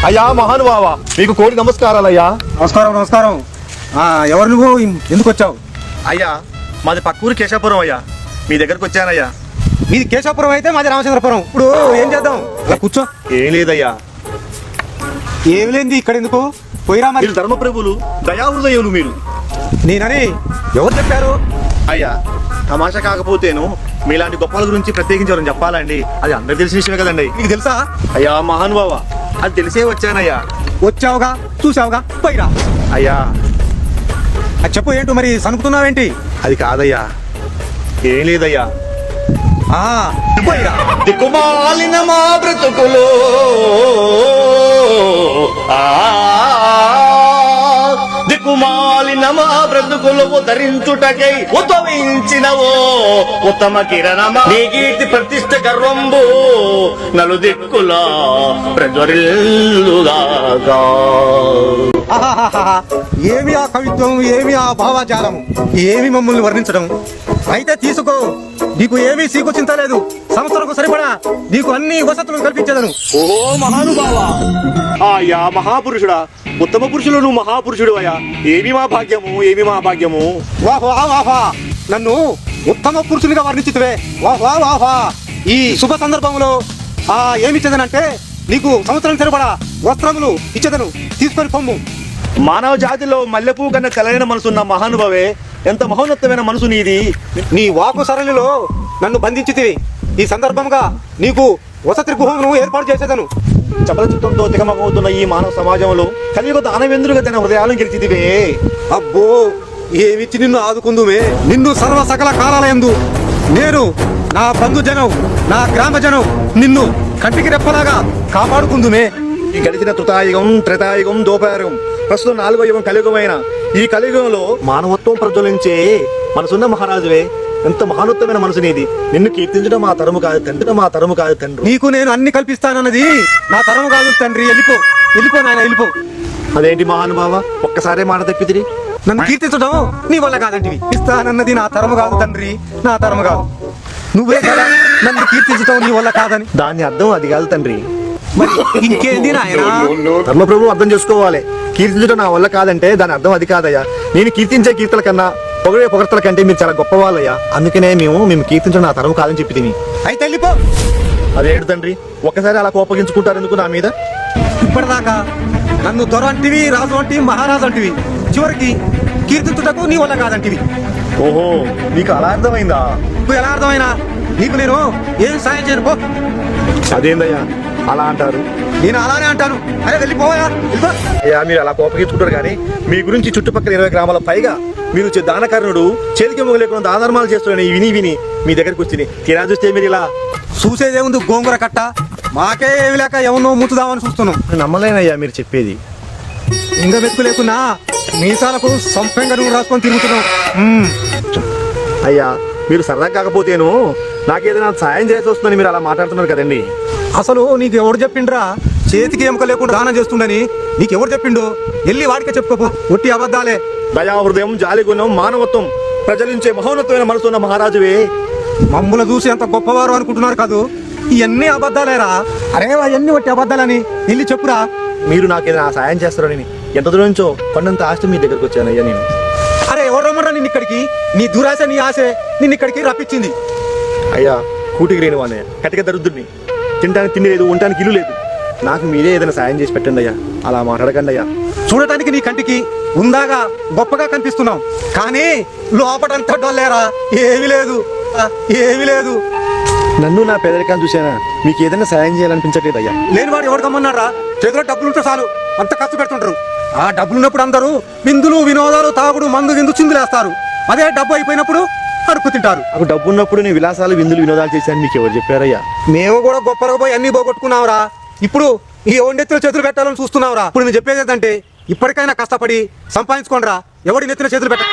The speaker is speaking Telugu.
అయ్యా మహానుభావ, మీకు కోటి నమస్కారాలయ్యా. నమస్కారం నమస్కారం. ఎవరు నువ్వు, ఎందుకు వచ్చావు? అయ్యా మాది పక్కూరు కేశాపురం అయ్యా, మీ దగ్గరకు వచ్చానయ్యా. మీది కేశవపురం అయితే మాది రామచంద్రపురం. ఇప్పుడు ఏం చేద్దాం? అలా కూర్చో. ఏం లేదయ్యా, ఏమి లేంది ఇక్కడ ఎందుకు? పోయిరా మరి. మీరు ధర్మప్రభులు, దయాహృదయులు మీరు. నేనని ఎవరు చెప్పారు? అయ్యా తమాషా కాకపోతేను మీలాంటి గొప్పల గురించి ప్రత్యేకించి ఎవరైనా చెప్పాలండి, అది అందరికి తెలిసిన విషయమే కదండి. నీకు తెలుసా? అయ్యా మహానుభావ, అది తెలిసే వచ్చానయ్యా. వచ్చావుగా, చూసావుగా, పోయిరా. అయ్యా అది చెప్పు, ఏంటో మరి సనుకుతున్నావేంటి? అది కాదయ్యా, ఏం లేదయ్యా. పోయిరా. దిక్కుమాలిన మా బ్రతుకులు దిక్కుమాలిన మా బ్రతుకులు ఉద్ధరించుటకై ఉద్భవించినవో ఉత్తమ కిరణమా, నీ కీర్తి ప్రతిష్ట గర్వంబు నలు దిక్కులా ప్రజ్వరిల్లుగాక. ఏమి ఆ కవిత్వం, ఏమి ఆ భావాచారం, ఏమి మమ్మల్ని వర్ణించడం. అయితే తీసుకో, నీకు ఏమీ సీకొచ్చింతలేదు. సంవత్సరంకు సరిపడా నీకు అన్ని వసతులు కల్పించదను. ఓ మహానుభావా, ఆయా మహాపురుషుడా, ఉత్తమ పురుషులు నువ్వు మహాపురుషుడు అయ్యా. ఏమి మా భాగ్యము, ఏమి మా భాగ్యము. వాహా, నన్ను ఉత్తమ పురుషునిగా వర్ణించితివే. వాహా. ఈ శుభ సందర్భంలో ఏమిచ్చదనంటే నీకు సంవత్సరం సరిపడా వస్త్రములు ఇచ్చేదను. తీసుకొని పొమ్ము. మానవ జాతిలో మల్లెపూ కన్నా తెల్లైన మనసున్న మహానుభావే, ఎంత మహోన్నతమైన మనసు నీది. నీ వాకు సరళిలో నన్ను బంధించితివి. ఈ సందర్భంగా నీకు వసతి గృహమును ఏర్పాటు చేసేదను. చపల చిత్తంతో తికమకవుతున్న ఈ మానవ సమాజంలో కలియుగ దానవేంద్రుగా తన హృదయాలను గెలిచిదివే. అబ్బో, ఏమిచ్చి నిన్ను ఆదుకుందుమే. నిన్ను సర్వ సకల కాలాలయందు నేను, నా బంధుజనం, నా గ్రామజనం నిన్ను కంటికి రెప్పలాగా కాపాడుకుందుమే. ఈ గడిచిన తుతాయుగం, త్రేతాయుగం, దోపయుగం, ప్రస్తుతం 4వ యుగం కలియుగమైన ఈ కలియుగంలో మానవత్వం ప్రజ్వలించే మనసున్న మహారాజువే. ఎంత మహానోత్తమైన మనసు నీది. నిన్ను కీర్తించడం మా తరము కాదు తండ్రి, మా తరము కాదు తండ్రి. నీకు నేను అన్ని కల్పిస్తానన్నది నా తరము కాదు తండ్రి. వెళ్ళిపో నాయన, వెళ్ళిపో. అదేంటి మహానుభావ, ఒక్కసారే మాట తప్పితిరి. నన్ను కీర్తించడం నీ వల్ల కాదంటివి. ఇస్తానన్నది నా తరము కాదు తండ్రి, నా తరము కాదు. నువ్వే కదా నన్ను కీర్తించడం నీ వల్ల కాదని. దాని అర్థం అది కాదు తండ్రి. మరి ఇంకేంది నాయన? ధర్మప్రభు అర్థం చేసుకోవాలి. కీర్తించడం నా వల్ల కాదంటే దాని అర్థం అది కాదయ్యా. నేను కీర్తించే కీర్తల కన్నా పొగడే పొగడ్తల కంటే మీరు చాలా గొప్పవాళ్ళయ్యా. అందుకనే మేము కీర్తించడం నా తరం కాదని చెప్పి తిని. అయితే వెళ్ళిపో. అదేంటి తండ్రి, ఒక్కసారి అలా కోపగించుకుంటారు ఎందుకు నా మీద? ఇప్పటిదాకా నన్ను దొర అంటివి, రాజు అంటివి, మహారాజు అంటివి, చివరికి కీర్తించుటకు నీ వల్ల కాదంటివి. ఓహో, నీకు అలా అర్థమైందా? నువ్వు ఎలా అర్థమైనా నీకు నేను ఏం సాయం చేయను. పో. అదేందయ్యా అలా అంటారు? నేను అలానే అంటాను. అరే వెళ్ళిపోయా. అయ్యా మీరు అలా కోపగించుకుంటారు కానీ మీ గురించి చుట్టుపక్కల 20 గ్రామాల పైగా మీరు దానకర్ణుడు చేతికి మొగ లేకుండా దానధర్మాలు చేస్తున్నాను విని మీ దగ్గరకు వచ్చి తీరా చూస్తే మీరు ఇలా చూసేదేముంది, గోంగూర కట్ట. మాకే ఏమి లేక ఎవరినో ముట్టుదామని చూస్తున్నాం. నమ్మలేనయ్యా మీరు చెప్పేది. ఇంకా వెతుకు లేకున్నా మీసాలకు సంపెంగా నువ్వు రాసుకొని తిరుగుతున్నావు. అయ్యా మీరు సరదా కాకపోతేను నాకేదైనా సాయం చేసి వస్తుందని మీరు అలా మాట్లాడుతున్నారు కదండి. అసలు నీకు ఎవరు చెప్పిండ్రా చేతికి ఎముక లేకుండా దానం చేస్తుండని? నీకు ఎవరు చెప్పిండు? వెళ్ళి వాడికే చెప్పుకోపో. ఒట్టి అబద్ధాలే. దయా హృదయం, జాలిగుణం, మానవత్వం ప్రజలించే మహోన్నతమైన మనసున్న మహారాజువే. మమ్మల్ని చూసి ఎంత గొప్పవారు అనుకుంటున్నారు కాదు, ఇవన్నీ అబద్ధాలేరా? అరే అవన్నీ ఒట్టి అబద్ధాలని వెళ్ళి చెప్పురా. మీరు నాకేదైనా సాయం చేస్తారని ఎంత దూరం నుంచో కొండంత ఆస్తి మీ దగ్గరకు వచ్చానయ్యా నేను. అరే ఎవరు రమ్మరా నిన్ను ఇక్కడికి? నీ దురాశ, నీ ఆశే నిన్ను ఇక్కడికి రప్పించింది. అయ్యా కూటికి లేని వాడిని, కటిక దరిద్రుడిని, తినడానికి తిండి లేదు, ఉండటానికి ఇల్లు లేదు. నాకు మీరే ఏదైనా సాయం చేసి పెట్టండి అయ్యా. అలా మాట్లాడకండి అయ్యా. చూడటానికి నీ కంటికి ఉందాగా గొప్పగా కనిపిస్తున్నావు, కానీ లోపటంతా డొల్లేరా. ఏమీ లేదు. నన్ను నా పేదరికాన్ని చూసానా మీకు ఏదైనా సాయం చేయాలనిపించట్లేదు అయ్యా. లేనివాడు ఎవరు కమ్మన్నారా? చేతిలో డబ్బులుంటే చాలు అంత ఖర్చు పెడుతుంటారు. ఆ డబ్బులు ఉన్నప్పుడు అందరూ విందులు, వినోదాలు, తాగుడు, మందు, విందు, చిందులేస్తారు. అదే డబ్బు అయిపోయినప్పుడు అడుక్కు తింటారు. నాకు డబ్బు ఉన్నప్పుడు నేను విలాసాలు, విందులు, వినోదాలు చేశాను మీకు ఎవరు చెప్పారయ్యా? మేము కూడా గొప్పగా పోయి అన్ని పోగొట్టుకున్నావురా. ఇప్పుడు ఈ ఒండెత్తుల చేతులు పెట్టాలని చూస్తున్నావురా. ఇప్పుడు నేను చెప్పేది ఏంటంటే ఇప్పటికైనా కష్టపడి సంపాదించుకోండిరా. ఎవడి నెత్తిన చేతులు పెట్ట